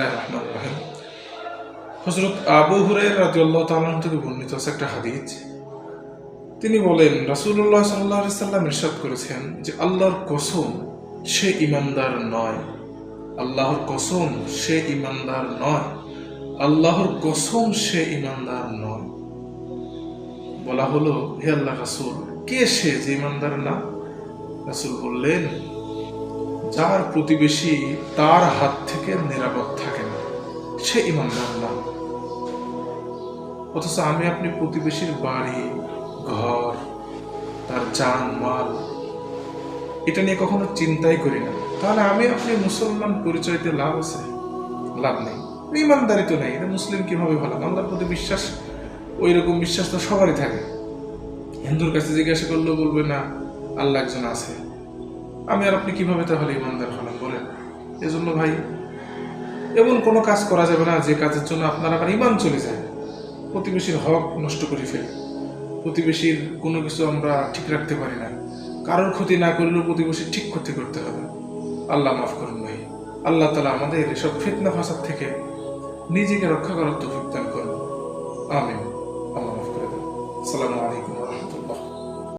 বিসমিল্লাহির রহমানির রহিম। হযরত আবু হুরায়রা রাদিয়াল্লাহু তাআলা থেকে বর্ণিত আছে একটা হাদিস। তিনি বলেন, রাসূলুল্লাহ সাল্লাল্লাহু আলাইহি সাল্লাম ইরশাদ করেছেন যে আল্লাহর কসম সে ঈমানদার নয়, আল্লাহর কসম সে ঈমানদার নয়, আল্লাহর কসম সে ঈমানদার নয়। বলা হলো, হে আল্লাহর রাসূল, কে সে যে ঈমানদার না? রাসূল বললেন, যার প্রতিবেশী তার হাত থেকে নিরাপদ থাকে না, সে ঈমানদার না। অথচ আমি আপনি প্রতিবেশীর বাড়ি ঘর, তার জান মাল, এটা নিয়ে কখনো চিন্তাই করি না, তাহলে আমি আপনি মুসলমান পরিচয়তে লাভ আছে? লাভ নেই। ঈমানদারি তো নেই, এটা মুসলিম কিভাবে হলাম? আল্লাহর প্রতি বিশ্বাস, ওই রকম বিশ্বাস তো সবারই থাকে। হিন্দুর কাছে জিজ্ঞাসা করলেও বলবে না আল্লাহ একজন আছে। আমি আর আপনি কিভাবে তাহলে ঈমানদার হলাম বলেন? এজন্য ভাই, এমন কোনো কাজ করা যাবে না যে কাজের জন্য আপনার আবার ঈমান চলে যায়। প্রতিবেশীর হক নষ্ট করে ফেলি, প্রতিবেশীর কোনো কিছু আমরা ঠিক রাখতে পারি না। কারোর ক্ষতি না করলেও প্রতিবেশীর ঠিক ক্ষতি করতে হবে। আল্লাহ মাফ করুন ভাই। আল্লাহ তাআলা আমাদের এসব ফিতনা ফাসাদ থেকে নিজেকে রক্ষা করার তৌফিক দান করুন। আমিন। আল্লাহ মাফ করে দেন। আসসালামু আলাইকুম।